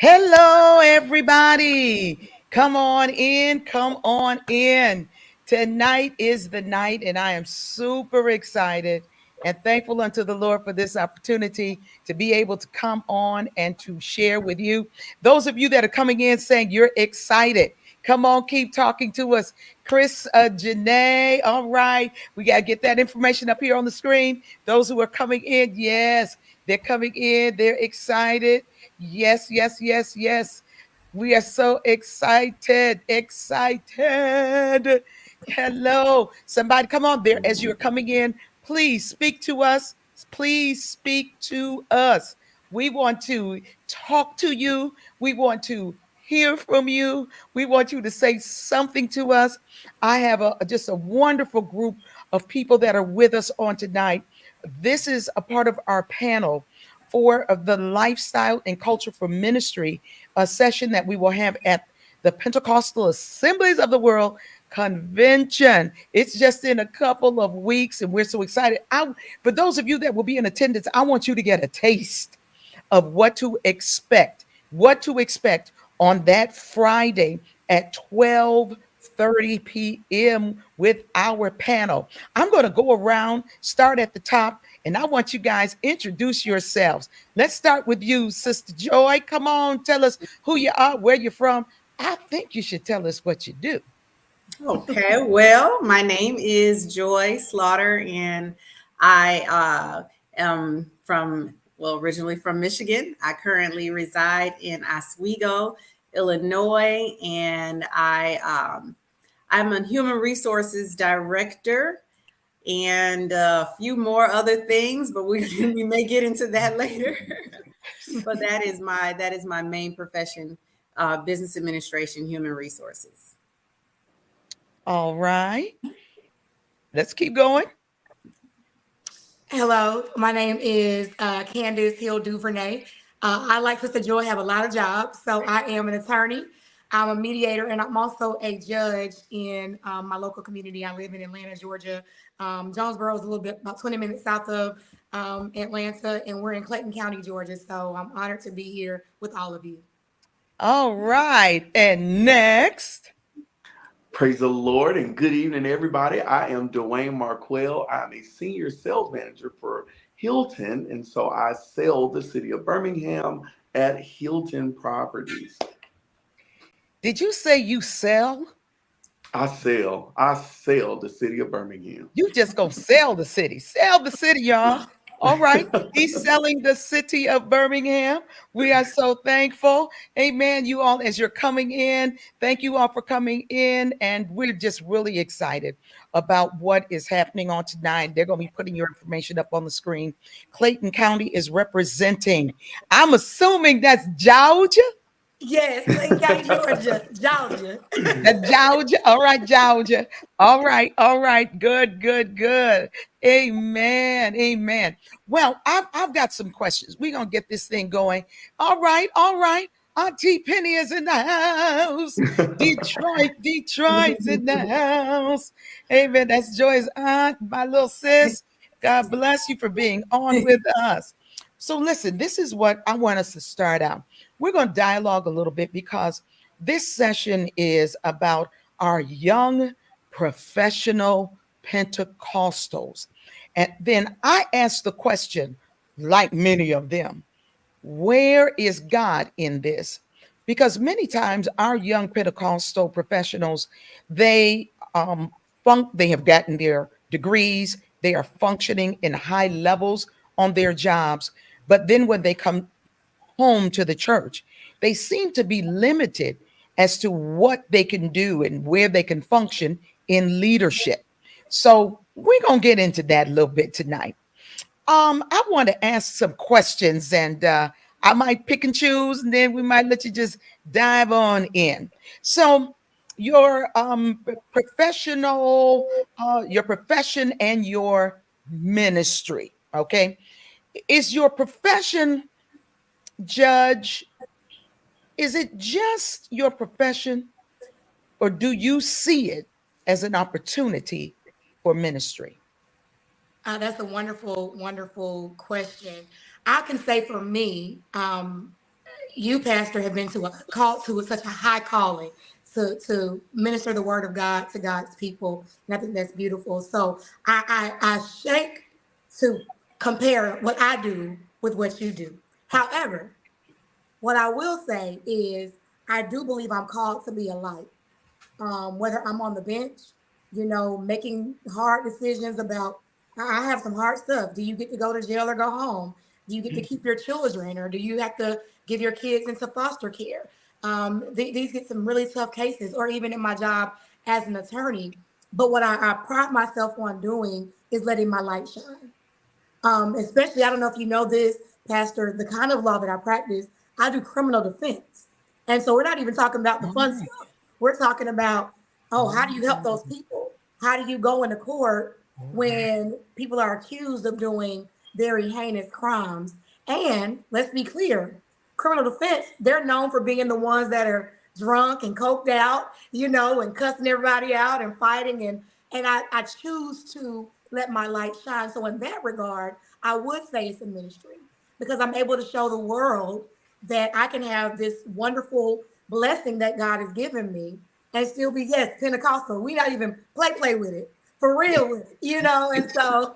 Hello, everybody. Come on in. Come on in. Tonight is the night, and I am super excited and thankful unto the Lord for this opportunity to be able to come on and to share with you. Those of you that are coming in saying you're excited, come on, keep talking to us. Chris, Janae, all right. We got to get that information up here on the screen. Those who are coming in, yes, they're coming in. They're excited. Yes, yes, yes, yes. We are so excited, excited. Hello. Somebody come on there as you're coming in. Please speak to us. Please speak to us. We want to talk to you. We want to hear from you. We want you to say something to us. I have just a wonderful group of people that are with us on tonight. This is a part of our panel for the lifestyle and culture for ministry, a session that we will have at the Pentecostal Assemblies of the World Convention. It's just in a couple of weeks, and we're so excited. For those of you that will be in attendance, I want you to get a taste of what to expect on that Friday at 12:30 p.m. with our panel. I'm going to go around, start at the top, and I want you guys introduce yourselves. Let's start with you, Sister Joy. Come on, tell us who you are, where you're from. I think you should tell us what you do. Okay, well, my name is Joy Slaughter, and I am originally from Michigan. I currently reside in Oswego, Illinois, and I'm a human resources director and a few more other things, but we may get into that later. But that is my main profession, business administration, human resources. All right, let's keep going. Hello, my name is Candace Hill Duvernay. I, like Sister Joy, have a lot of jobs. So I am an attorney, I'm a mediator, and I'm also a judge in my local community. I live in Atlanta, Georgia. Jonesboro is a little bit about 20 minutes south of Atlanta, and we're in Clayton County, Georgia. So I'm honored to be here with all of you. All right, and next. Praise the Lord and good evening, everybody. I am Dwayne Marquell. I'm a senior sales manager for Hilton, and so I sell the city of Birmingham at Hilton Properties. Did you say you sell? I sell the city of Birmingham. You just gonna sell the city. Sell the city, y'all. All right. He's selling the city of Birmingham. We are so thankful. Amen. You all, as you're coming in, thank you all for coming in. And we're just really excited about what is happening on tonight. They're going to be putting your information up on the screen. Clayton County is representing, I'm assuming that's Georgia. Yes, Clayton County, Georgia, Georgia. Georgia. All right, Georgia. All right, all right. Good, good, good. Amen. Amen. Well, I've got some questions. We're gonna get this thing going. All right, all right. Auntie Penny is in the house. Detroit's in the house. Amen. That's Joy's aunt, my little sis. God bless you for being on with us. So listen, this is what I want us to start out. We're going to dialogue a little bit because this session is about our young professional Pentecostals. And then I asked the question, like many of them, where is God in this? Because many times our young Pentecostal professionals, they have gotten their degrees, they are functioning in high levels on their jobs, but then when they come home to the church, they seem to be limited as to what they can do and where they can function in leadership. So we're gonna get into that a little bit tonight. I want to ask some questions, and I might pick and choose, and then we might let you just dive on in. So, your your profession and your ministry. Okay, is your profession, Judge? Is it just your profession, or do you see it as an opportunity for ministry? That's a wonderful, wonderful question. I can say for me, you, Pastor, have been called to such a high calling to minister the word of God to God's people. And I think that's beautiful. So I shake to compare what I do with what you do. However, what I will say is I do believe I'm called to be a light. Whether I'm on the bench, making hard decisions about, I have some hard stuff. Do you get to go to jail or go home? Do you get to keep your children, or do you have to give your kids into foster care? These get some really tough cases, or even in my job as an attorney. But what I pride myself on doing is letting my light shine. Especially, I don't know if you know this, Pastor, the kind of law that I practice, I do criminal defense. And so we're not even talking about the fun stuff. We're talking about, how do you help those people? How do you go into court when people are accused of doing very heinous crimes? And let's be clear, criminal defense, they're known for being the ones that are drunk and coked out, and cussing everybody out and fighting. And I choose to let my light shine. So in that regard, I would say it's a ministry because I'm able to show the world that I can have this wonderful blessing that God has given me and still be, yes, Pentecostal. We not even play with it, for real with it, And so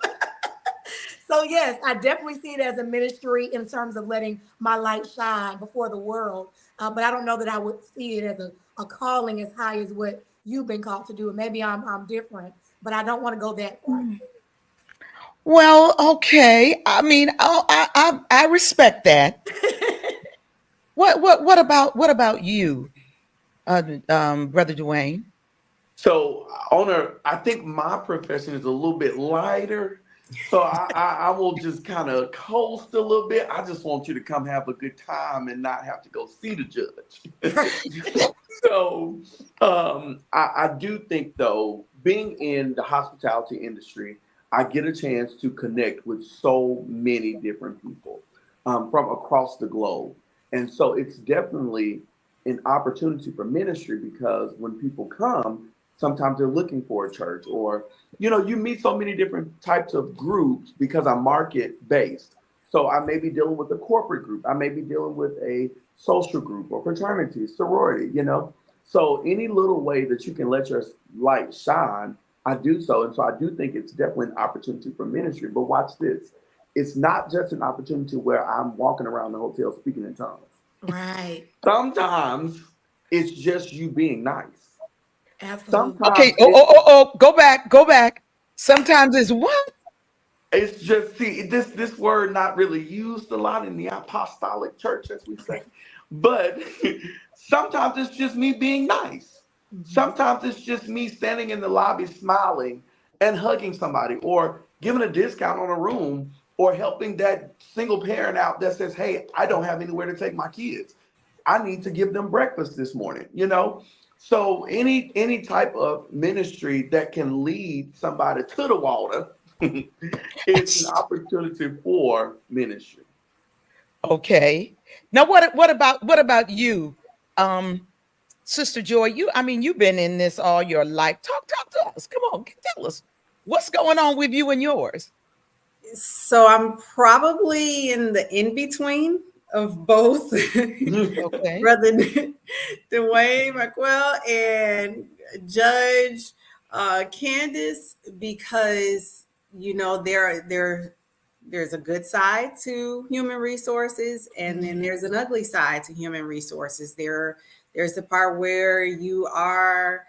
yes, I definitely see it as a ministry in terms of letting my light shine before the world. But I don't know that I would see it as a calling as high as what you've been called to do. And maybe I'm different, but I don't want to go that far. Well, okay. I mean, I respect that. What about you, Brother Dwayne? So, owner, I think my profession is a little bit lighter. So I will just kind of coast a little bit. I just want you to come have a good time and not have to go see the judge. So I do think, though, being in the hospitality industry, I get a chance to connect with so many different people from across the globe. And so it's definitely an opportunity for ministry because when people come, sometimes they're looking for a church or, you meet so many different types of groups because I'm market based. So I may be dealing with a corporate group. I may be dealing with a social group or fraternity, sorority. So any little way that you can let your light shine, I do so. And so I do think it's definitely an opportunity for ministry. But watch this. It's not just an opportunity where I'm walking around the hotel speaking in tongues. Right. Sometimes it's just you being nice. Absolutely. Okay. Sometimes Oh. Go back. Sometimes it's what? it's just this word not really used a lot in the apostolic church, as we say. But sometimes it's just me being nice. Mhm. Sometimes it's just me standing in the lobby smiling and hugging somebody or giving a discount on a room or helping that single parent out that says, "Hey, I don't have anywhere to take my kids. I need to give them breakfast this morning." So any type of ministry that can lead somebody to the water is an opportunity for ministry. Okay. Now what about you, um, Sister Joy? You've been in this all your life. Talk to us. Come on, tell us what's going on with you and yours. So I'm probably in the in between of both Okay. Brother Dwayne McQuell and Judge Candace because there's a good side to human resources and then there's an ugly side to human resources. There's the part where you are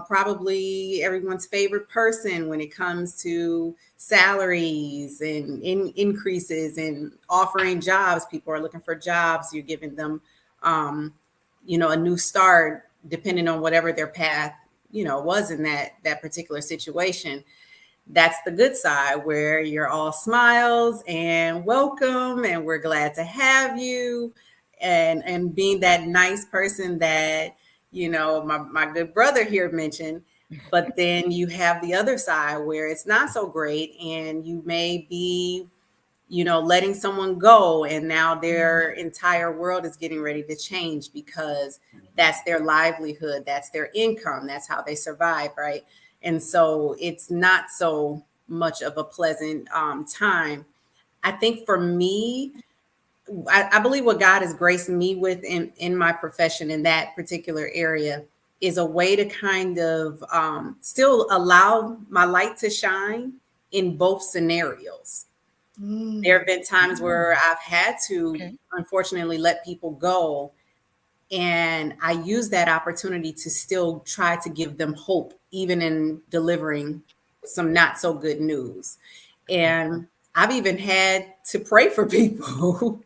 probably everyone's favorite person when it comes to salaries and increases and offering jobs. People are looking for jobs. You're giving them, a new start depending on whatever their path, was in that particular situation. That's the good side where you're all smiles and welcome and we're glad to have you and being that nice person that my good brother here mentioned. But then you have the other side where it's not so great and you may be letting someone go and now their entire world is getting ready to change because that's their livelihood, that's their income, that's how they survive, right? And so it's not so much of a pleasant time. I think for me, I believe what God has graced me with in my profession in that particular area is a way to kind of still allow my light to shine in both scenarios. There have been times where I've had to, Okay. unfortunately, let people go. And I use that opportunity to still try to give them hope, even in delivering some not so good news. And I've even had to pray for people,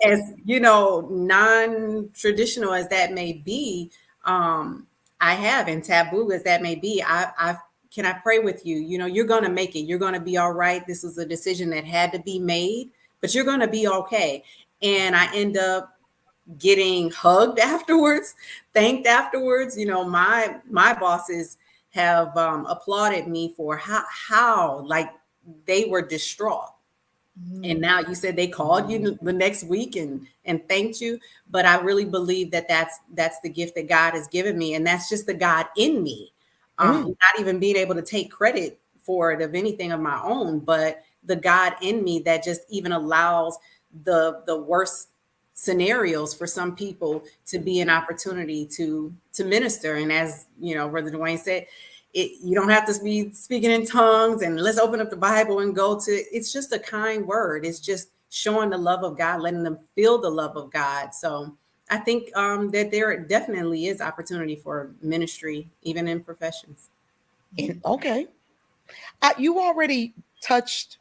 as you know, non-traditional as that may be. I have, and taboo as that may be, I've can I pray with you? You know, you're going to make it. You're going to be all right. This was a decision that had to be made, but you're going to be okay. And I end up getting hugged afterwards, thanked afterwards. You know, my bosses have applauded me for how like they were distraught. And now you said they called you the next week and thanked you, but I really believe that that's the gift that God has given me, and that's just the God in me. Not even being able to take credit for it of anything of my own, but the God in me that just even allows the worst scenarios for some people to be an opportunity to minister. And as you know, Brother Dwayne said, you don't have to be speaking in tongues and let's open up the Bible and go to, it's just a kind word. It's just showing the love of God, letting them feel the love of God. So I think that there definitely is opportunity for ministry, even in professions. Okay. You already touched,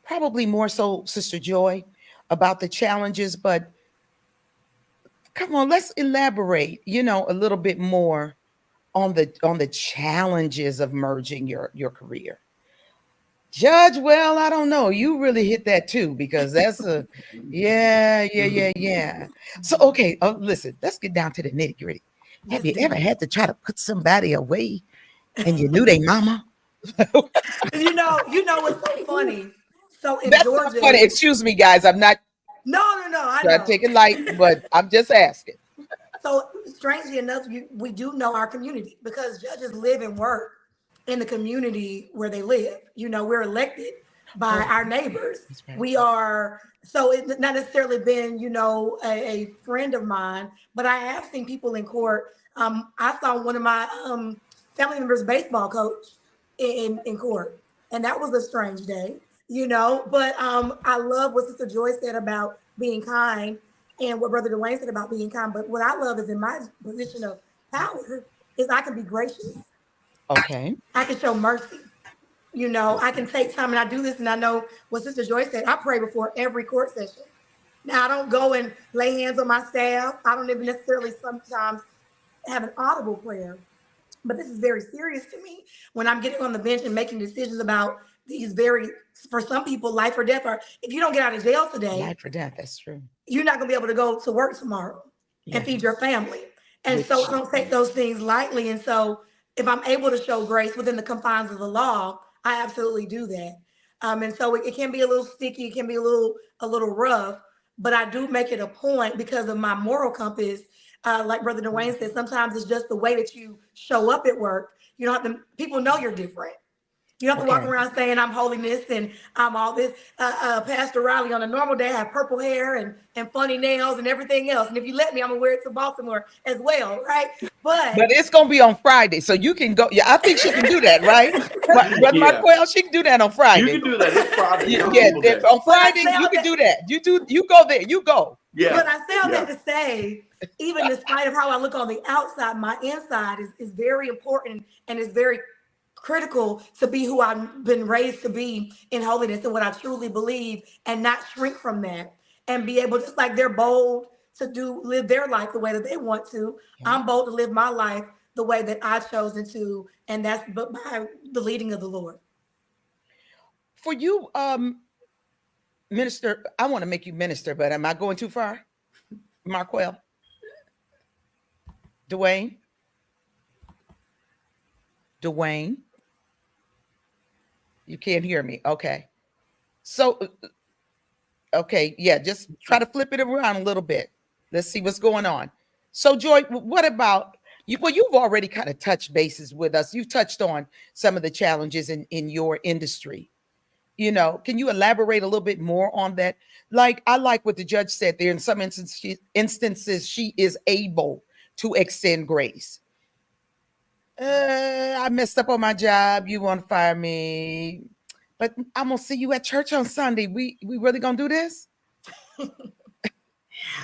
probably more so, Sister Joy, about the challenges, but come on, let's elaborate, a little bit more on the challenges of merging your career. Judge, well, I don't know. You really hit that too, because that's a yeah. So okay, listen, let's get down to the nitty gritty. Have you ever had to try to put somebody away and you knew they mama? You know what's so funny? So in That's not Georgia, funny. Excuse me, guys. I'm not no, I trying to know. take it light, but I'm just asking. So strangely enough, we do know our community because judges live and work in the community where they live. You know, we're elected by our neighbors. That's right. We are, so it's not necessarily been, a friend of mine, but I have seen people in court. I saw one of my family members' baseball coach in court, and that was a strange day, But I love what Sister Joy said about being kind and what Brother Dwayne said about being kind. But what I love is in my position of power is I can be gracious. Okay. I can show mercy. I can take time, and I do this, and I know what Sister Joy said. I pray before every court session. Now, I don't go and lay hands on my staff. I don't even necessarily sometimes have an audible prayer, but this is very serious to me when I'm getting on the bench and making decisions about these for some people, life or death. Or if you don't get out of jail today, Life or death. That's true. you're not going to be able to go to work tomorrow and feed your family. And so I don't take those things lightly. And so if I'm able to show grace within the confines of the law, I absolutely do that. And so it can be a little sticky, it can be a little rough, but I do make it a point because of my moral compass. Like Brother Dwayne said, sometimes it's just the way that you show up at work. You don't have to, people know you're different. You don't have to walk around saying I'm holiness and I'm all this. Pastor Riley on a normal day have purple hair and funny nails and everything else. And if you let me, I'm gonna wear it to Baltimore as well, right? But it's gonna be on Friday, so you can go. Yeah, I think she can do that, right? But Marquel, she can do that on Friday. You can do that. It's Friday. On Friday you can do that. You go there. You go. Yeah. But I say all that to say, even despite of how I look on the outside, my inside is very important and is very critical to be who I've been raised to be in holiness and what I truly believe, and not shrink from that, and be able, just like they're bold to live their life the way that they want to. I'm bold to live my life the way that I've chosen to, and that's by the leading of the Lord. For you, minister, I want to make you minister, but am I going too far? Marquel? Dwayne? You can't hear me. Okay. So, okay. Yeah. Just try to flip it around a little bit. Let's see what's going on. So, Joy, what about you? Well, you've already kind of touched bases with us. You've touched on some of the challenges in your industry. Can you elaborate a little bit more on that? Like, I like what the judge said there. In some instances, she is able to extend grace. I messed up on my job. You want to fire me, but I'm gonna see you at church on Sunday. We really gonna do this?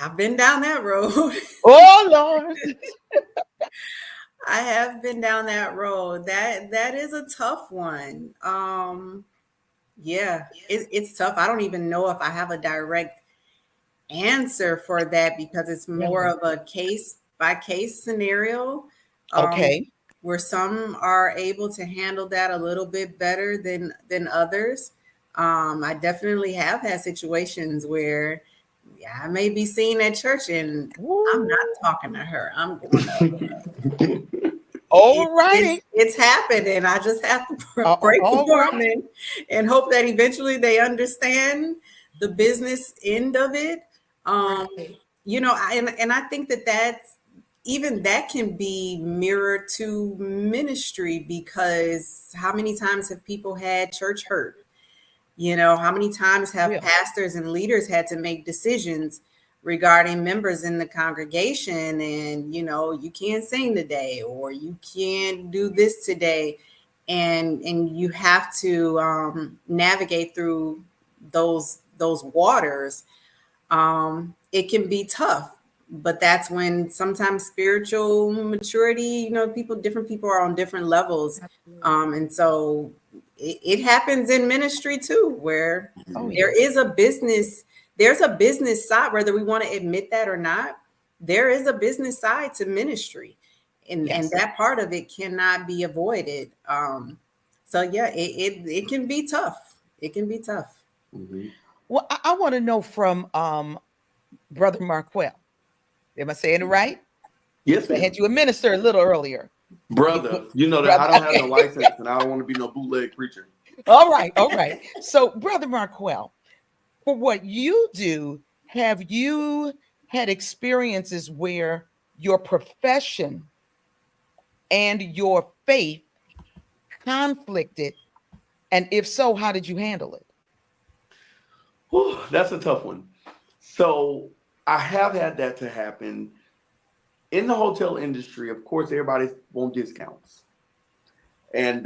I've been down that road. Oh Lord. I have been down that road. That is a tough one. Yeah, it's tough. I don't even know if I have a direct answer for that because it's more Really? of a case by case scenario. Um, Okay. where some are able to handle that a little bit better than others. I definitely have had situations where, yeah, I may be seen at church and I'm not Woo. talking to her. I'm going to All righty. it's happened, and I just have to pray All for them right. and hope that eventually they understand the business end of it. Right. And I think that's even that can be mirrored to ministry, because how many times have people had church hurt? How many times have Real. pastors and leaders had to make decisions regarding members in the congregation, and you can't sing today, or you can't do this today, and you have to navigate through those waters. It can be tough, but that's when sometimes spiritual maturity, different people are on different levels. Absolutely. And so it happens in ministry too, where Oh there yes. is there's a business side, whether we want to admit that or not. There is a business side to ministry, and Yes. that part of it cannot be avoided. So yeah, it can be tough. It can be tough. Mhm. Well, I want to know from Brother Marquell. Am I saying it right? Yes, I had ma'am. you a minister a little earlier. Brother, you know that Brother. I don't have no license and I don't want to be no bootleg preacher. All right, all right. So, Brother Marquell, for what you do, have you had experiences where your profession and your faith conflicted? And if so, how did you handle it? Whew, that's a tough one. So I have had that to happen in the hotel industry. Of course, everybody wants discounts. And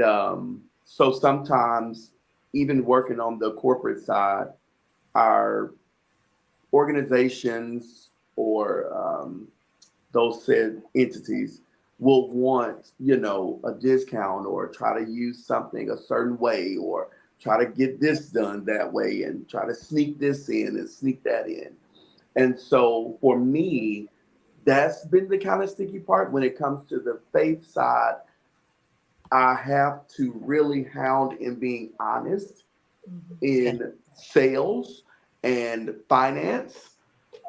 so sometimes, even working on the corporate side, our organizations or those said entities will want, a discount or try to use something a certain way or try to get this done that way and try to sneak this in and sneak that in. And so for me, that's been the kind of sticky part when it comes to the faith side. I have to really hound in being honest Okay. in sales and finance.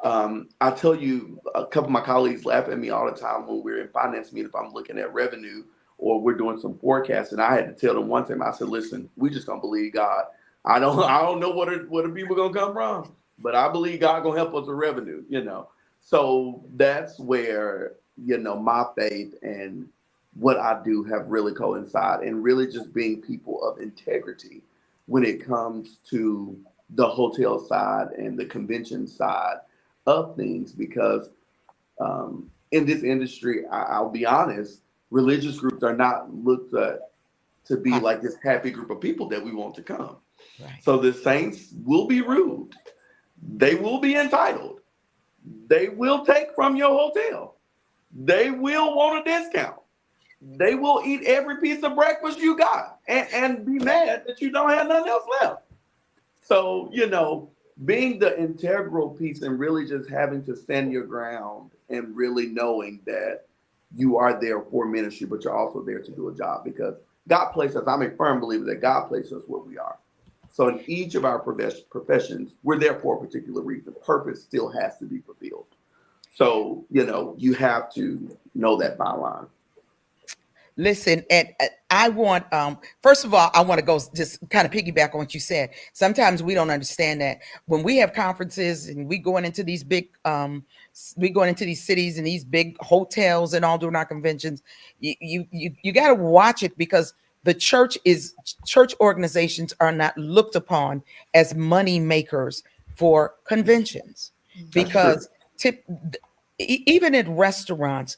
I tell you, a couple of my colleagues laugh at me all the time when we're in finance meeting if I'm looking at revenue or we're doing some forecasting. I had to tell them one time. I said, "Listen, we just gonna believe God. I don't know where the people gonna come from, but I believe God gonna help us with revenue. So that's where my faith and what I do have really coincided, and really just being people of integrity when it comes to the hotel side and the convention side of things, because in this industry, I'll be honest, religious groups are not looked at to be like this happy group of people that we want to come. Right. So the saints will be rude. They will be entitled. They will take from your hotel. They will want a discount. They will eat every piece of breakfast you got and be mad that you don't have nothing else left. So, being the integral piece and really just having to stand your ground and really knowing that you are there for ministry, but you're also there to do a job because God placed us. I'm a firm believer that God placed us where we are. So in each of our professions, we're there for a particular reason. Purpose still has to be fulfilled. So, you have to know that byline. Listen, and I want, first of all, I want to go just kind of piggyback on what you said. Sometimes we don't understand that when we have conferences and we going into these big, we going into these cities and these big hotels and all during our conventions, you got to watch it because church organizations are not looked upon as money makers for conventions, That's true. because even in restaurants,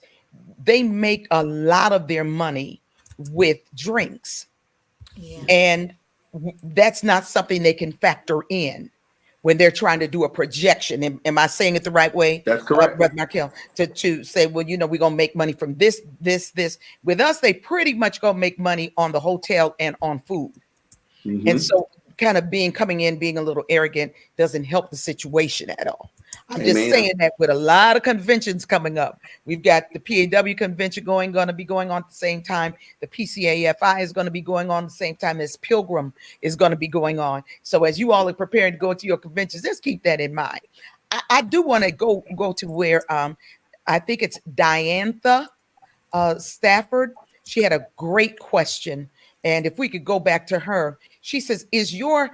they make a lot of their money with drinks, Yeah. and that's not something they can factor in when they're trying to do a projection. Am I saying it the right way, That's correct. Brother Markel? To say, well, we're gonna make money from this. With us, they pretty much gonna make money on the hotel and on food. And Mm-hmm. so kind of coming in being a little arrogant doesn't help the situation at all. I'm just Amen. saying that with a lot of conventions coming up. We've got the PAW convention going to be going on at the same time. The PCAFI is going to be going on at the same time as Pilgrim is going to be going on. So as you all are preparing to go to your conventions, just keep that in mind. I do want to go to where I think it's Diantha Stafford. She had a great question. And if we could go back to her, she says, there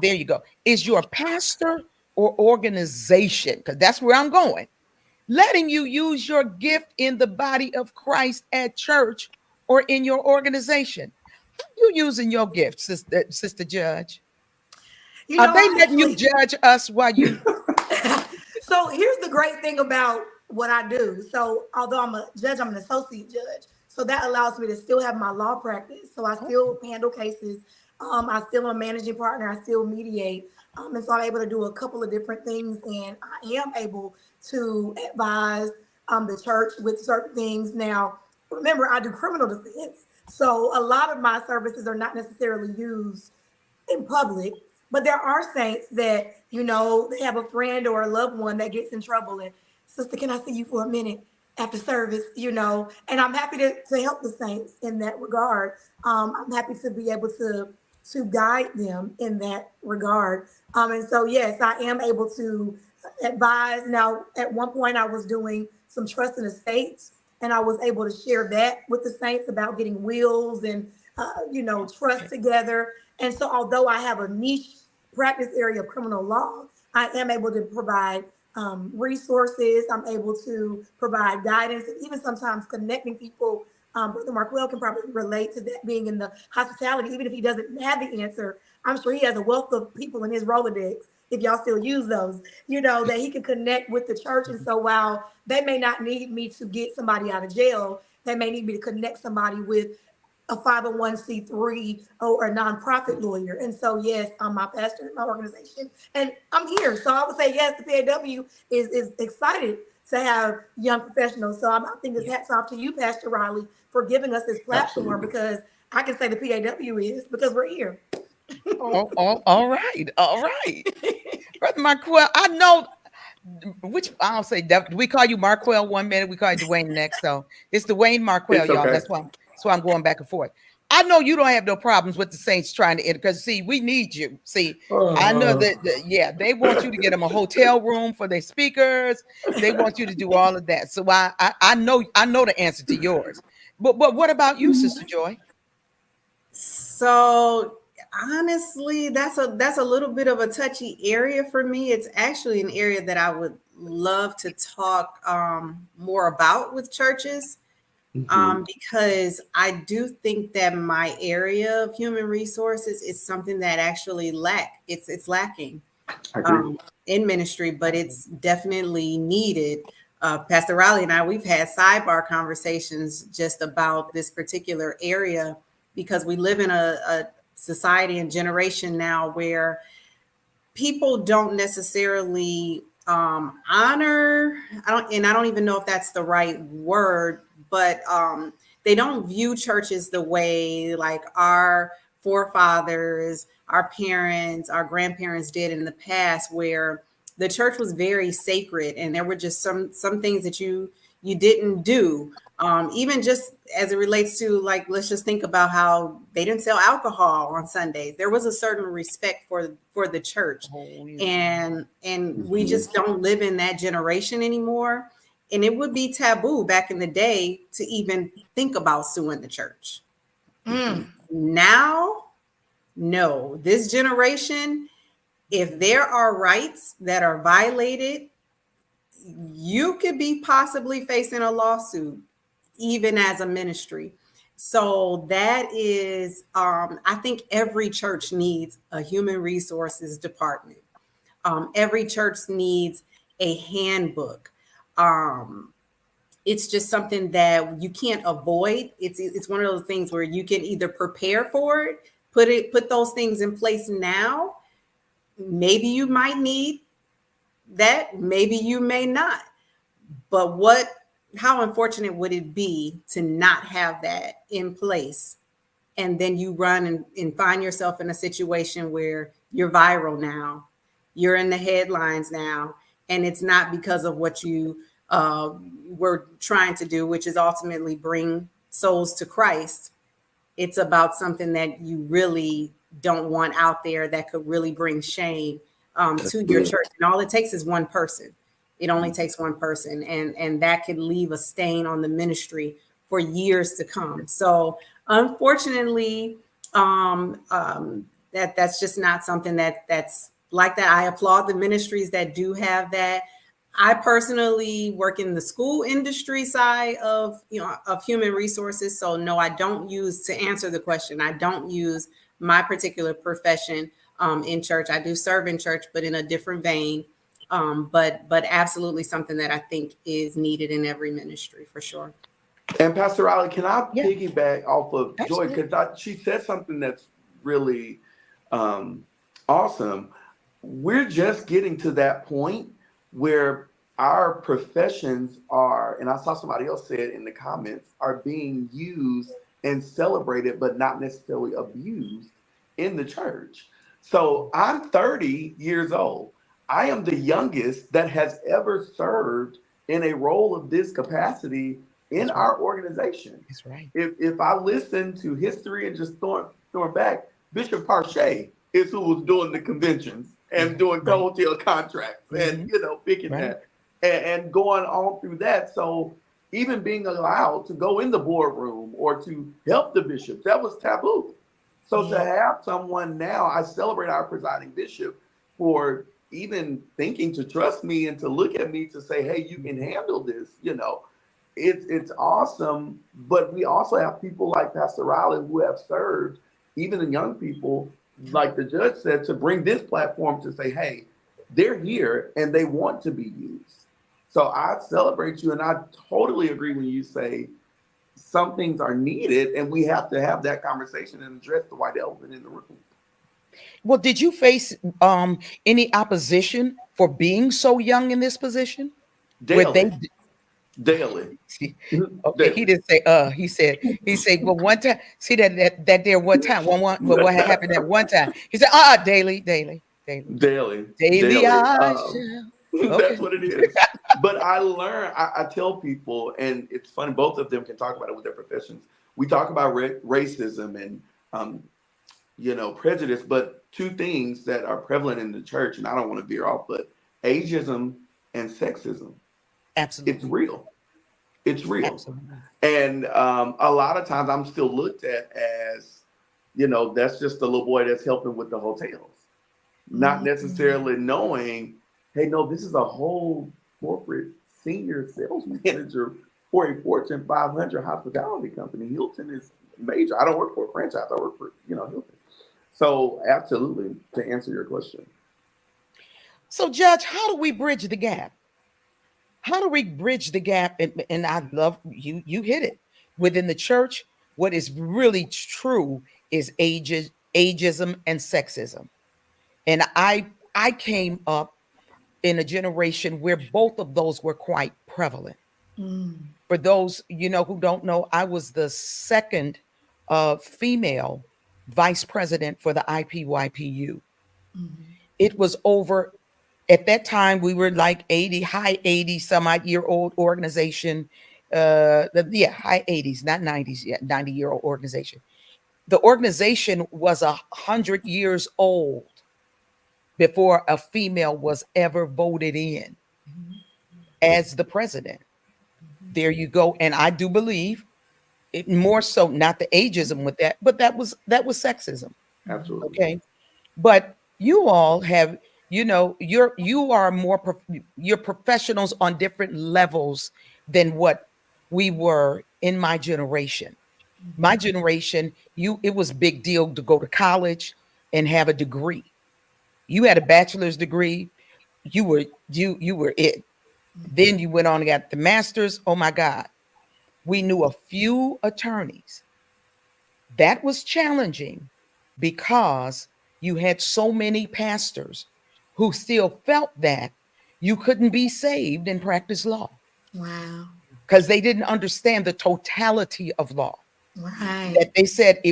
you go, is your pastor or organization, because that's where I'm going, letting you use your gift in the body of Christ at church or in your organization? How are you using your gift, Sister Judge? You Are know, they I letting you actually judge us while you? so here's the great thing about what I do. So although I'm a judge, I'm an associate judge. So that allows me to still have my law practice. So I still handle cases. I still am a managing partner. I still mediate. And so I'm able to do a couple of different things. And I am able to advise the church with certain things. Now, remember, I do criminal defense. So a lot of my services are not necessarily used in public. But there are saints that, they have a friend or a loved one that gets in trouble and, sister, can I see you for a minute after service, and I'm happy to help the saints in that regard. I'm happy to be able to guide them in that regard. And so, yes, I am able to advise. Now, at one point I was doing some trust and estates, and I was able to share that with the saints about getting wills and, trust together. And so, although I have a niche practice area of criminal law, I am able to provide resources. I'm able to provide guidance, and even sometimes connecting people. Brother Markwell can probably relate to that, being in the hospitality. Even if he doesn't have the answer, I'm sure he has a wealth of people in his Rolodex, if y'all still use those, that he can connect with the church. And so while they may not need me to get somebody out of jail, they may need me to connect somebody with a 501c3 or a nonprofit lawyer. And so, yes, I'm my pastor in my organization, and I'm here. So I would say, yes, the PAW is excited to have young professionals. So I think it's hats off to you, Pastor Riley, for giving us this platform. Absolutely. Because I can say the PAW is because we're here. Oh, all right, all right. Brother Marquel, I know which I'll say that we call you Marquel 1 minute, we call you Dwayne next. So it's Dwayne Marquel, It's y'all. okay. That's why I'm going back and forth. I know you don't have no problems with the Saints trying to enter, because see, we need you. See, I know that they want you to get them a hotel room for their speakers. They want you to do all of that. So I know the answer to yours. But what about you, Sister Joy? So honestly, that's a little bit of a touchy area for me. It's actually an area that I would love to talk more about with churches, because I do think that my area of human resources is something that actually it's lacking I agree. in ministry, but it's definitely needed. Pastor Riley and I, we've had sidebar conversations just about this particular area, because we live in a society and generation now where people don't necessarily honor, I don't even know if that's the right word, but they don't view churches the way like our forefathers, our parents, our grandparents did in the past, where the church was very sacred and there were just some things that you didn't do. Even just as it relates to, like, let's just think about how they didn't sell alcohol on Sundays. There was a certain respect for the church, and we just don't live in that generation anymore. And it would be taboo back in the day to even think about suing the church. Now, no, this generation, if there are rights that are violated, you could be possibly facing a lawsuit, even as a ministry. So that is, I think every church needs a human resources department. Every church needs a handbook. Um, it's just something that you can't avoid. It's one of those things where you can either prepare for it, put those things in place now. Maybe you might need that, maybe you may not. But how unfortunate would it be to not have that in place? And then you run and find yourself in a situation where you're viral now, you're in the headlines now, and it's not because of what you were trying to do, which is ultimately bring souls to Christ. It's about something that you really don't want out there that could really bring shame to your church. And all it takes is one person. It only takes one person, and that could leave a stain on the ministry for years to come. So unfortunately, that's just not something that's like that. I applaud the ministries that do have that. I personally work in the school industry side of human resources. So no, I don't use, to answer the question, I don't use my particular profession in church. I do serve in church, but in a different vein. But absolutely something that I think is needed in every ministry for sure. And Pastor Riley, can I Yeah. piggyback off of Joy? Absolutely. Because she said something that's really awesome. We're just getting to that point where our professions are, and I saw somebody else say it in the comments, are being used and celebrated, but not necessarily abused in the church. So I'm 30 years old. I am the youngest that has ever served in a role of this capacity in That's right. our organization. That's right. If I listen to history and just throwing back, Bishop Parche is who was doing the conventions and doing Right. hotel contracts and picking Right. that and going on through that. So even being allowed to go in the boardroom or to help the bishops, that was taboo. So to have someone now, I celebrate our presiding bishop for even thinking to trust me and to look at me to say, hey, you can handle this, it's awesome. But we also have people like Pastor Riley who have served, even the young people, like the judge said, to bring this platform to say, hey, they're here and they want to be used. So I celebrate you, and I totally agree when you say some things are needed, and we have to have that conversation and address the white elephant in the room. Well, did you face any opposition for being so young in this position? Where they Daily. okay, he didn't say he said, well, one time, see that there one time, what happened that one time. He said, daily, Daily. I shall. Okay. That's what it is. But I tell people, and it's funny, both of them can talk about it with their professions. We talk about racism and prejudice, but two things that are prevalent in the church, and I don't want to veer off, but ageism and sexism. Absolutely. It's real. It's real. Absolutely. And a lot of times I'm still looked at as, that's just the little boy that's helping with the hotels. Not necessarily knowing, hey, no, this is a whole corporate senior sales manager for a Fortune 500 hospitality company. Hilton is major. I don't work for a franchise. I work for, Hilton. So absolutely, to answer your question. So, Judge, how do we bridge the gap? How do we bridge the gap? And I love you hit it. Within the church, what is really true is ageism and sexism. And I came up in a generation where both of those were quite prevalent. For those who don't know, I was the second female vice president for the IPYPU. It was over at that time, we were like 80, high 80 some odd year old organization. High 80s, not 90s yet, 90-year-old organization. The organization was 100 years old before a female was ever voted in as the president. There you go. And I do believe it more so, not the ageism with that, but that was sexism. Absolutely. Okay. But you all have, you are more, you're professionals on different levels than what we were in my generation. My generation, it was a big deal to go to college and have a degree. You had a bachelor's degree, you were it. Then you went on and got the master's. Oh my God. We knew a few attorneys. That was challenging because you had so many pastors who still felt that you couldn't be saved and practice law Wow. because they didn't understand the totality of law. Right. That they said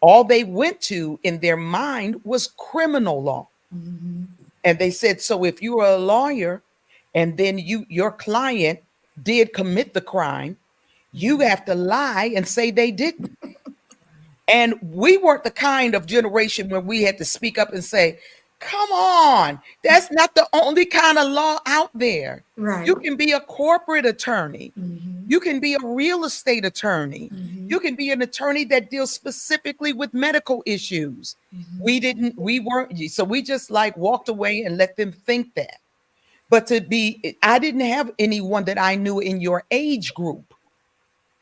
all they went to in their mind was criminal law. Mm-hmm. And they said, so if you were a lawyer and then your client did commit the crime, you have to lie and say they didn't. And we weren't the kind of generation where we had to speak up and say, come on, that's not the only kind of law out there. Right. You can be a corporate attorney. Mm-hmm. You can be a real estate attorney. Mm-hmm. You can be an attorney that deals specifically with medical issues. Mm-hmm. We weren't, so we just like walked away and let them think that. But I didn't have anyone that I knew in your age group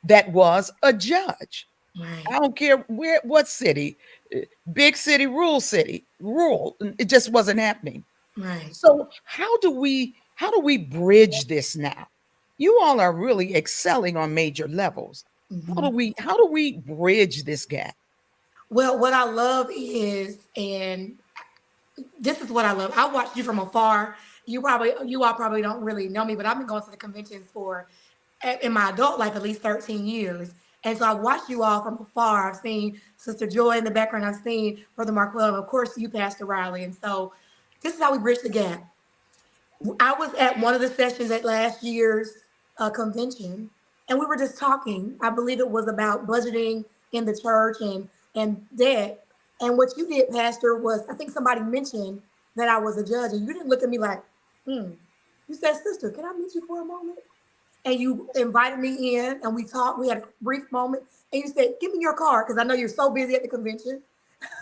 that was a judge. Right. I don't care what city, big city, rural, it just wasn't happening. Right. So how do we bridge this now? You all are really excelling on major levels. Mm-hmm. How do we bridge this gap? Well, what I love is, and this is what I love. I watched you from afar. You all probably don't really know me, but I've been going to the conventions for, in my adult life, at least 13 years. And so I watched you all from afar. I've seen Sister Joy in the background. I've seen Brother Markwell, and of course you, Pastor Riley. And so this is how we bridge the gap. I was at one of the sessions at last year's convention, and we were just talking. I believe it was about budgeting in the church and debt. And what you did, Pastor, was, I think somebody mentioned that I was a judge, and you didn't look at me like, You said, sister, can I meet you for a moment? And you invited me in, and we talked. We had a brief moment, and you said, give me your card, because I know you're so busy at the convention.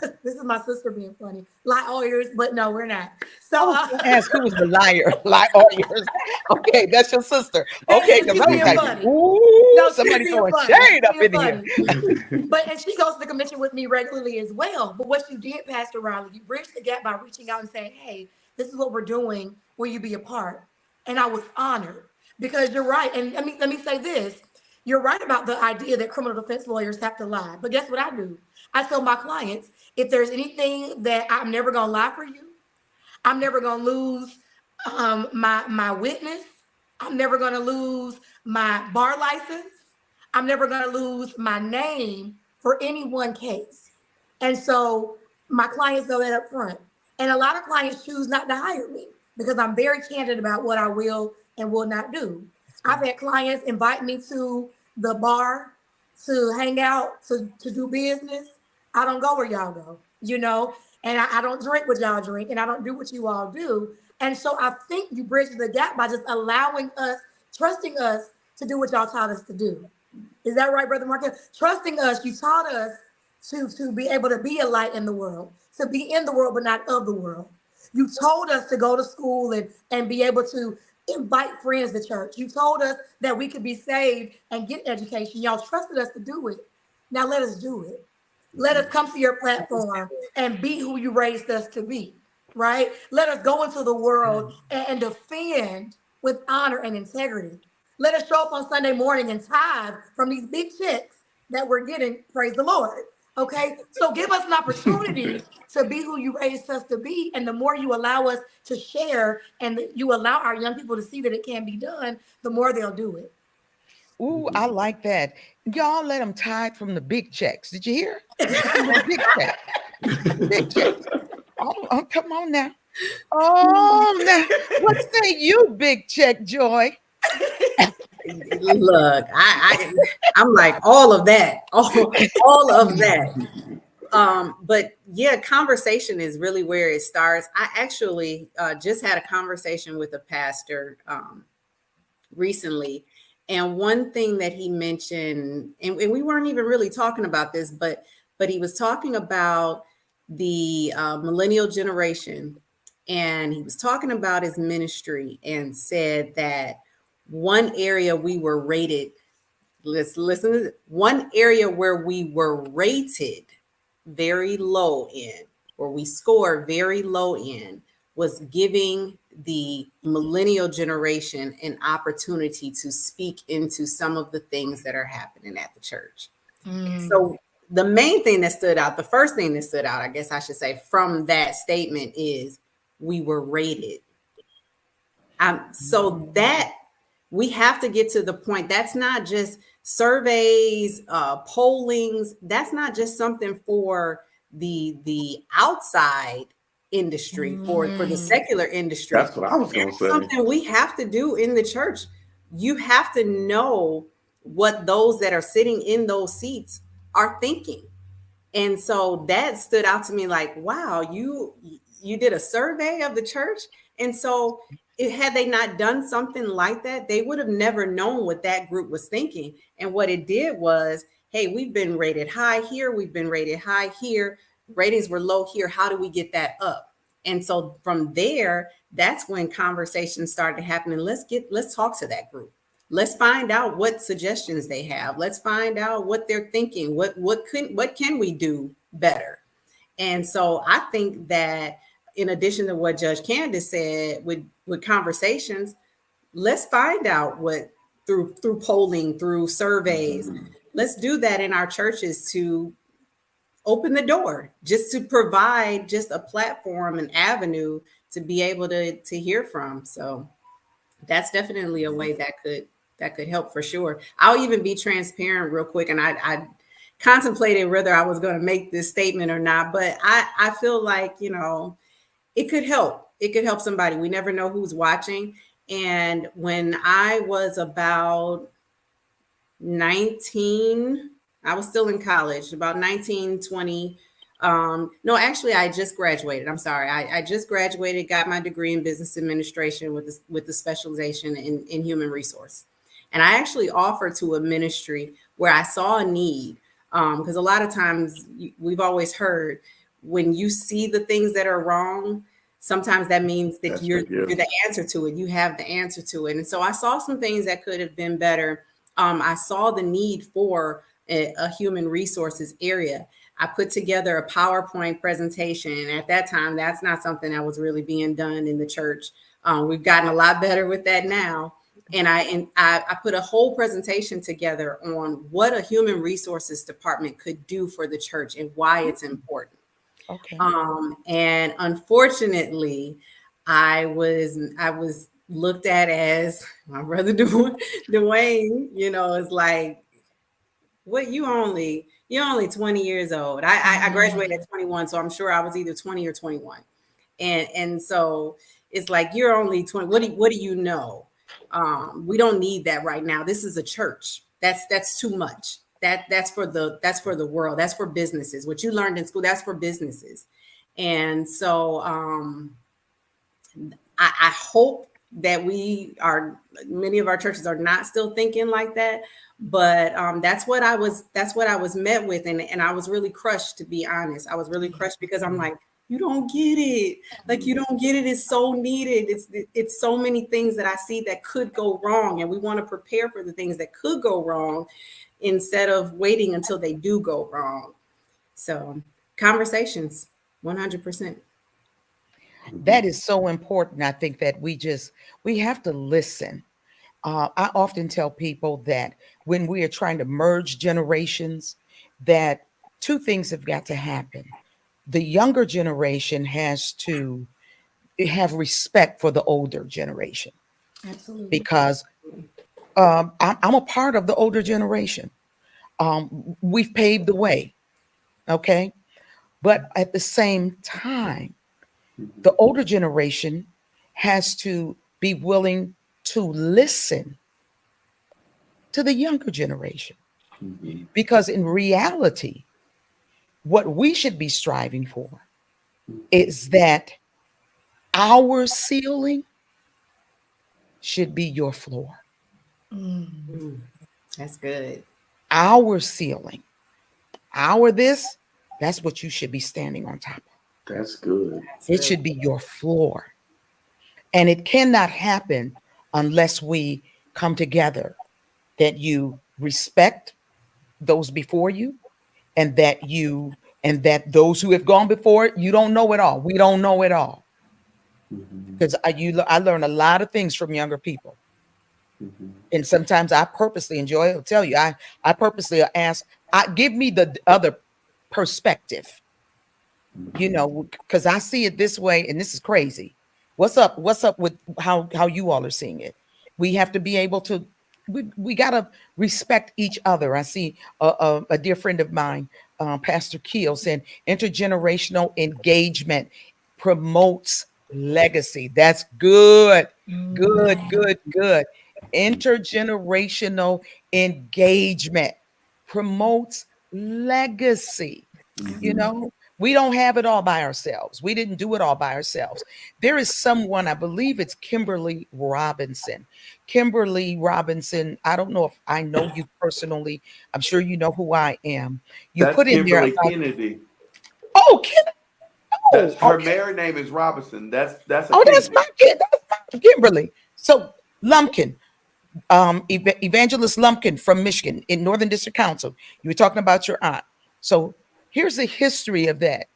This is my sister being funny. Lawyers, but no, we're not. So Ask who was the liar. Lawyers. Okay, that's your sister. Okay, because I was like, funny. ooh, No, somebody she's throwing funny. shade up She's in here. And she goes to the convention with me regularly as well. But what you did, Pastor Riley, you bridged the gap by reaching out and saying, hey, this is what we're doing. Will you be a part? And I was honored, because you're right. And let me say this. You're right about the idea that criminal defense lawyers have to lie. But guess what I do? I tell my clients, if there's anything that I'm never going to lie for you, I'm never going to lose my witness. I'm never going to lose my bar license. I'm never going to lose my name for any one case. And so my clients know that up front. And a lot of clients choose not to hire me because I'm very candid about what I will and will not do. I've had clients invite me to the bar to hang out, to do business. I don't go where y'all go, and I don't drink what y'all drink, and I don't do what you all do. And so I think you bridge the gap by just allowing us, trusting us to do what y'all taught us to do. Is that right, Brother Marcus? Trusting us, you taught us to be able to be a light in the world, to be in the world, but not of the world. You told us to go to school and be able to invite friends to church. You told us that we could be saved and get education. Y'all trusted us to do it. Now let us do it. Let us come to your platform and be who you raised us to be, right? Let us go into the world and defend with honor and integrity. Let us show up on Sunday morning and tithe from these big checks that we're getting. Praise the Lord. Okay, so give us an opportunity to be who you raised us to be. And the more you allow us to share and you allow our young people to see that it can be done, the more they'll do it. Ooh, I like that. Y'all let them tithe from the big checks. Did you hear? Big checks. Big checks. Oh, come on now. Oh, now. What say you, Big Check Joy? Look, I'm like all of that, all of that. But yeah, conversation is really where it starts. I actually just had a conversation with a pastor recently, and one thing that he mentioned, and we weren't even really talking about this, but he was talking about the millennial generation, and he was talking about his ministry and said that one area we were rated let's listen. One area where we were rated very low in, where we scored very low in, was giving the millennial generation an opportunity to speak into some of the things that are happening at the church. So the main thing that stood out, the first thing that stood out, I guess I should say, from that statement is we were rated. So that we have to get to the point. That's not just surveys, pollings. That's not just something for the outside industry, for the secular industry. That's what I was going to That's say. something we have to do in the church. You have to know what those that are sitting in those seats are thinking. And so that stood out to me like, wow, you did a survey of the church. And so had they not done something like that, they would have never known what that group was thinking. And what it did was, hey, we've been rated high here, we've been rated high here, ratings were low here. How do we get that up? And so from there, that's when conversations started happening. Let's talk to that group. Let's find out what suggestions they have. Let's find out what they're thinking. What can we do better? And so I think that in addition to what Judge Candace said with conversations, let's find out what through polling, through surveys. Let's do that in our churches to open the door, just to provide just a platform, an avenue to be able to hear from. So that's definitely a way that could help for sure. I'll even be transparent real quick. And I contemplated whether I was going to make this statement or not, but I feel like, it could help. It could help somebody. We never know who's watching. And when I was about 19, I was still in college, about 19, 20. No, actually, I just graduated. I'm sorry. I just graduated, got my degree in business administration with the specialization in human resource. And I actually offered to a ministry where I saw a need. Because a lot of times we've always heard when you see the things that are wrong, sometimes that means that you're the answer to it. You have the answer to it. And so I saw some things that could have been better. I saw the need for a human resources area. I put together a PowerPoint presentation. And at that time, that's not something that was really being done in the church. We've gotten a lot better with that now. And I put a whole presentation together on what a human resources department could do for the church and why it's important. Okay. And unfortunately, I was looked at as my brother Dwayne, is like, what, you're only 20 years old. I graduated at 21, so I'm sure I was either 20 or 21. And so it's like, you're only 20. What do you know? We don't need that right now. This is a church. That's too much. That's for the world. That's for businesses. What you learned in school, that's for businesses. And so I hope that many of our churches are not still thinking like that. But that's what I was met with. And I was really crushed, to be honest. I was really crushed because I'm like, you don't get it. Like, you don't get it. It's so needed. It's so many things that I see that could go wrong. And we want to prepare for the things that could go wrong instead of waiting until they do go wrong. So conversations, 100%. That is so important. I think that we have to listen. I often tell people that when we are trying to merge generations, that two things have got to happen. The younger generation has to have respect for the older generation. Absolutely. Because I'm a part of the older generation. We've paved the way. Okay. But at the same time, the older generation has to be willing to listen to the younger generation. Because in reality, what we should be striving for is that our ceiling should be your floor. That's good. Our ceiling, that's what you should be standing on top of. That's good. It should be your floor. And it cannot happen unless we come together, that you respect those before you, and that those who have gone before, you don't know it all. We don't know it all. Mhm. Because I learn a lot of things from younger people. Mhm. And sometimes I purposely enjoy it. I'll tell you, I purposely ask, give me the other perspective, because I see it this way, and this is crazy. What's up with how you all are seeing it? We have to be able to, we gotta respect each other. I see a dear friend of mine, Pastor Keel, saying intergenerational engagement promotes legacy. That's good. Good, Amen. good, good. Intergenerational engagement promotes legacy. You Mhm. know, we don't have it all by ourselves. We didn't do it all by ourselves. There is someone, I believe it's Kimberly Robinson. Kimberly Robinson, I don't know if I know you personally. I'm sure you know who I am. You That's put in there Kimberly about, Kennedy. oh, Kim, That's oh, her okay. married name is Robinson. That's a Oh, that's my Kennedy. kid. That's my Kimberly. So Lumpkin, Evangelist Lumpkin from Michigan in Northern District Council. You were talking about your aunt. So here's the history of that.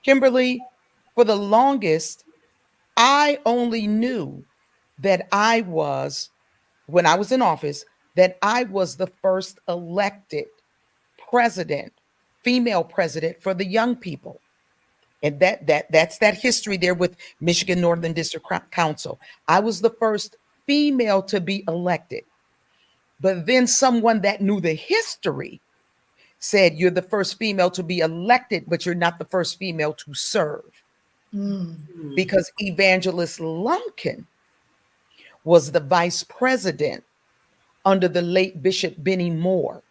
Kimberly, for the longest, I only knew that when I was in office, that I was the first elected president, female president for the young people. And that's that history there with Michigan Northern District Council. I was the first female to be elected. But then someone that knew the history said, you're the first female to be elected, but you're not the first female to serve. Mm, Mm. Because Evangelist Lumpkin was the vice president under the late Bishop Benny Moore.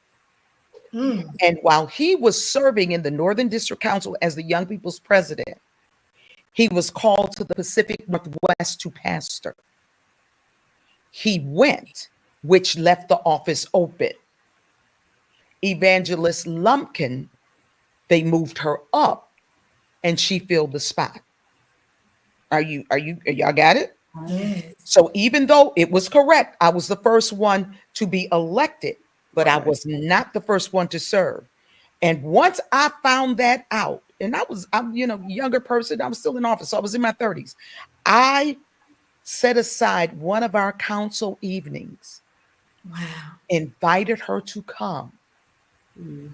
mm, And while he was serving in the Northern District Council as the Young People's president, he was called to the Pacific Northwest to pastor. He went, which left the office open. Evangelist Lumpkin, they moved her up and she filled the spot. Y'all got it? Wow. yes. So even though it was correct, I was the first one to be elected, but I Right. was not the first one to serve. And once I found that out, and I'm younger person, I was still in office, so I was in my 30s. I set aside one of our council evenings, Wow. invited her to come Mm.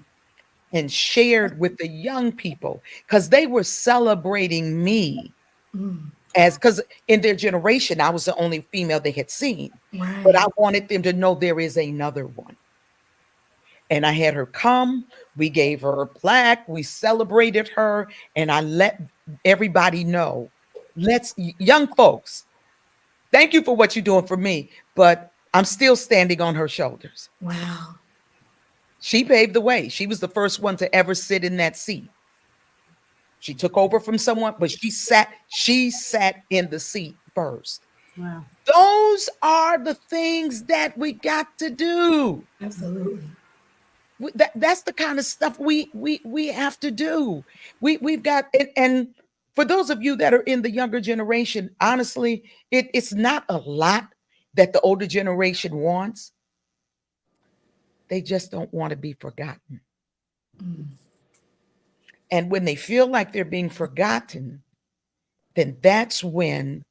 and shared with the young people because they were celebrating me Mm, as because in their generation, I was the only female they had seen. But I right. wanted them to know there is another one. And I had her come, we gave her a plaque, we celebrated her, and I let everybody know, young folks, thank you for what you're doing for me, but I'm still standing on her shoulders. Wow. She paved the way. She was the first one to ever sit in that seat. She took over from someone, but she sat in the seat first. Wow. Those are the things that we got to do. Absolutely. That's the kind of stuff we have to do. We've got and for those of you that are in the younger generation, honestly, it's not a lot that the older generation wants. They just don't want to be forgotten. Mm, And when they feel like they're being forgotten, then that's when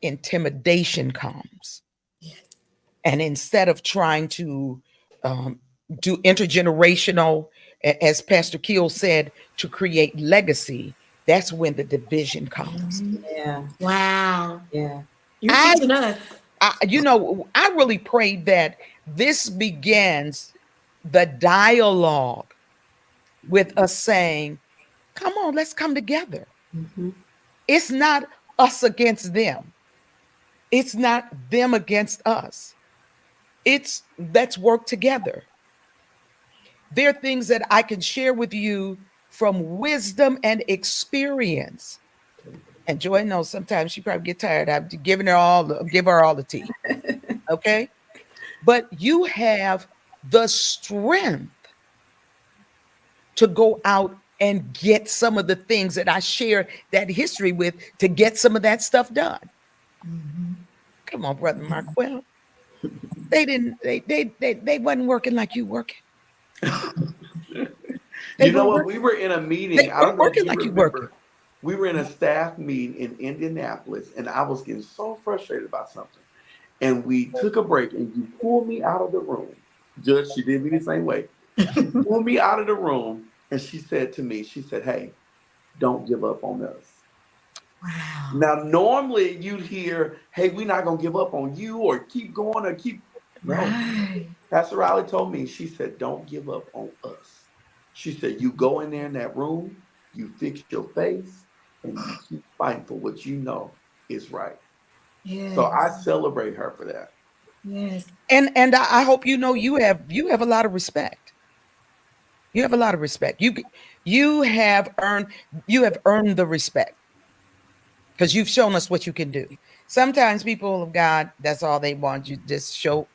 intimidation comes. yes. And instead of trying to um, do intergenerational, as Pastor Keel said, to create legacy, that's when the division comes. Mhm. Yeah. Wow. Yeah. You're I, teaching us. I really pray that this begins the dialogue with us saying, come on, let's come together. Mm-hmm. It's not us against them. It's not them against us. It's let's work together. There are things that I can share with you from wisdom and experience. And Joy knows sometimes she probably get tired. I'm giving her give her all the tea. Okay. But you have the strength to go out and get some of the things that I share that history with to get some of that stuff done. Mhm. Come on, Brother Markwell. They didn't. They wasn't working like you working. They You know weren't what? working. We were in a They meeting. I don't weren't know if working you like you working. remember. We were in a staff meeting in Indianapolis, and I was getting so frustrated about something. And we took a break, and you pulled me out of the room. Judge, she did me the same way. She pulled me out of the room, and she said to me, she said, "Hey, don't give up on us." Wow. Now, normally you'd hear, "Hey, we're not gonna give up on you," or "Keep going," or "Keep." No, Right. Pastor Riley told me, she said, "Don't give up on us." She said, "You go in there in that room, you fix your face, and you keep fighting for what you know is right." So I Yes. celebrate her for that. Yes. And I hope you know you have a lot of respect. You have a lot of respect. You have earned the respect because you've shown us what you can do. Sometimes people of God, that's all they want. You just show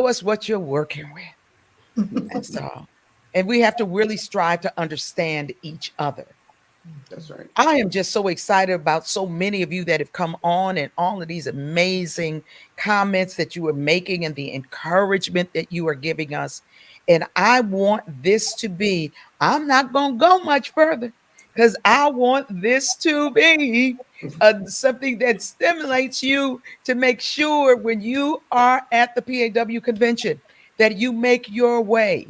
us what you're working with. That's all. And we have to really strive to understand each other. That's right. I am just so excited about so many of you that have come on and all of these amazing comments that you are making and the encouragement that you are giving us. And I want this to be, I'm not going to go much further because I want this to be something that stimulates you to make sure when you are at the PAW convention that you make your way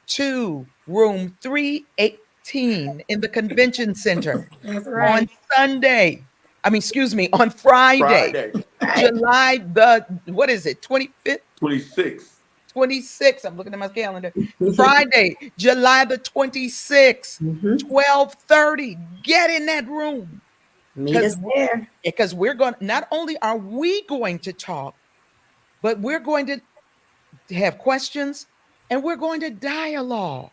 to room 318 in the convention center That's on right. Sunday. I mean, excuse me, on Friday, Friday, Right. July the, what is it, 25th, 26. 26th. I'm looking at my calendar. Friday, July the 26th, Mhm. 12:30. Get in that room Meet because us there. we're going, not only are we going to talk, but we're going to have questions and we're going to dialogue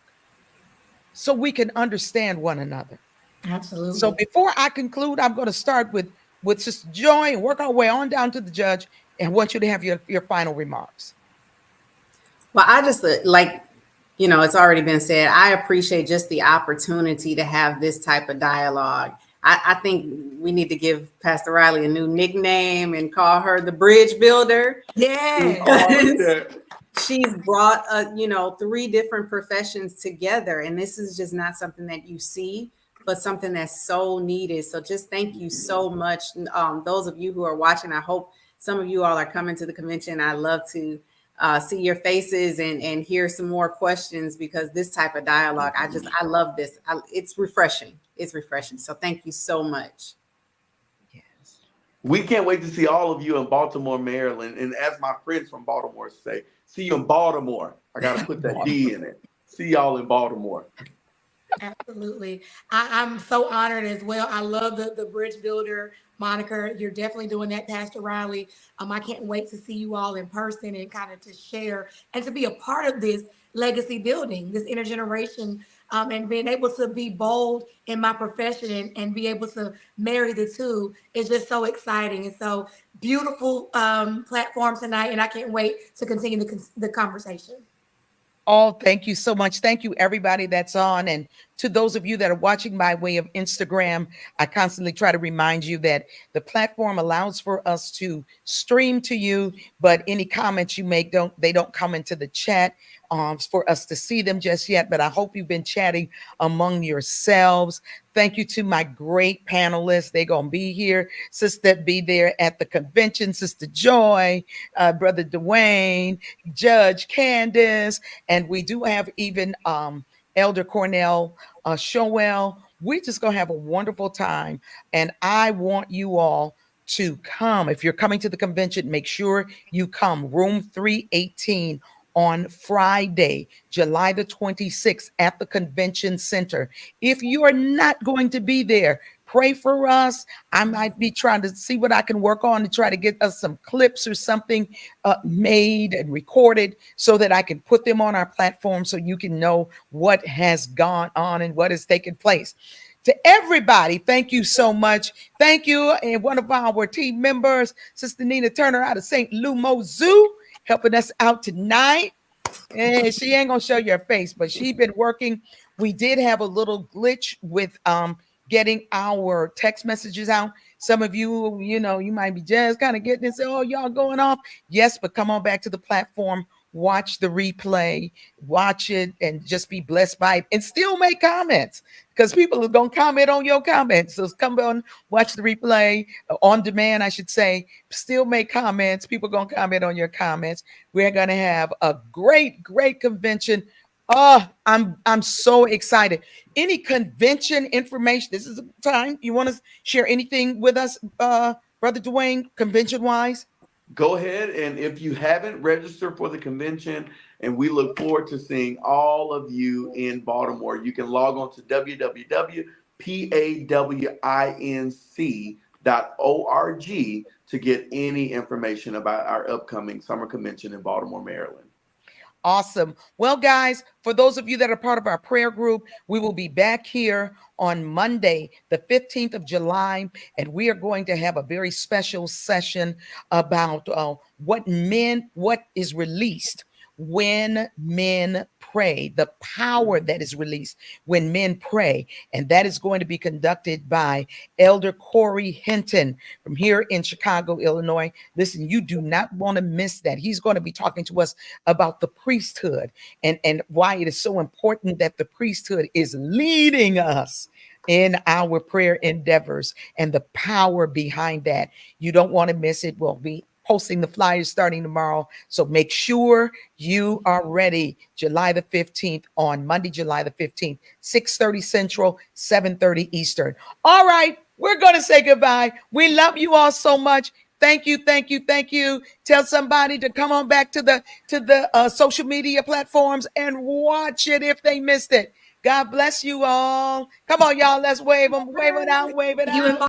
so we can understand one another. So Absolutely. before I conclude, I'm going to start with Sister Joy and work our way on down to the judge. And I want you to have your final remarks. Well, I just like, it's already been said. I appreciate just the opportunity to have this type of dialogue. I think we need to give Pastor Riley a new nickname and call her the bridge builder Yes. Oh, I like because that. she's brought three different professions together, and this is just not something that you see, but something that's so needed. So just thank you so much. Those of you who are watching, I hope some of you all are coming to the convention. I love to see your faces and hear some more questions, because this type of dialogue, I love this. It's refreshing. It's refreshing. So thank you so much. Yes. We can't wait to see all of you in Baltimore, Maryland. And as my friends from Baltimore say, see you in Baltimore. I got to put that D in it. See y'all in Baltimore. Absolutely. I'm so honored as well. I love the bridge builder moniker. You're definitely doing that, Pastor Riley. I can't wait to see you all in person and kind of to share and to be a part of this legacy building, this intergeneration, and being able to be bold in my profession and be able to marry the two is just so exciting. And so beautiful platform tonight. And I can't wait to continue the conversation. Oh, thank you so much. Thank you, everybody that's on. And to those of you that are watching by way of Instagram, I constantly try to remind you that the platform allows for us to stream to you, but any comments you make don't come into the chat for us to see them just yet. But I hope you've been chatting among yourselves. Thank you to my great panelists. They're gonna be here. Sister be there at the convention, Sister Joy, Brother Dwayne, Judge Candace, and we do have even Elder Cornell Showell. We're just going to have a wonderful time. And I want you all to come. If you're coming to the convention, make sure you come. Room 318 on Friday, July the 26th at the convention center. If you are not going to be there, pray for us. I might be trying to see what I can work on to try to get us some clips or something made and recorded so that I can put them on our platform so you can know what has gone on and what has taken place. To everybody, thank you so much. Thank you. And one of our team members, Sister Nina Turner out of St. Lumo Zoo, helping us out tonight. And she ain't gonna show your face, but she been working. We did have a little glitch with getting our text messages out. Some of you, you might be just kind of getting and say, oh, y'all going off. Yes, but come on back to the platform, watch the replay, watch it, and just be blessed by it, and still make comments, because people are going to comment on your comments. So come on, watch the replay on demand, I should say. Still make comments. People are going to comment on your comments. We're going to have a great convention. Oh, I'm so excited. Any convention information? This is the time. You want to share anything with us, Brother Dwayne, convention wise? Go ahead, and if you haven't registered for the convention, and we look forward to seeing all of you in Baltimore, you can log on to www.pawinc.org to get any information about our upcoming summer convention in Baltimore, Maryland. Awesome. Well, guys, for those of you that are part of our prayer group, we will be back here on Monday, the 15th of July, and we are going to have a very special session about what is released when men pray, the power that is released when men pray. And that is going to be conducted by Elder Corey Hinton from here in Chicago, Illinois. Listen, you do not want to miss that. He's going to be talking to us about the priesthood and why it is so important that the priesthood is leading us in our prayer endeavors and the power behind that. You don't want to miss it. We'll be posting the flyers starting tomorrow. So make sure you are ready. July the 15th, on Monday, July the 15th, 6:30 Central, 7:30 Eastern. All right, we're going to say goodbye. We love you all so much. Thank you. Tell somebody to come on back to the social media platforms and watch it if they missed it. God bless you all. Come on, y'all. Let's wave them. Wave it out. Wave it out.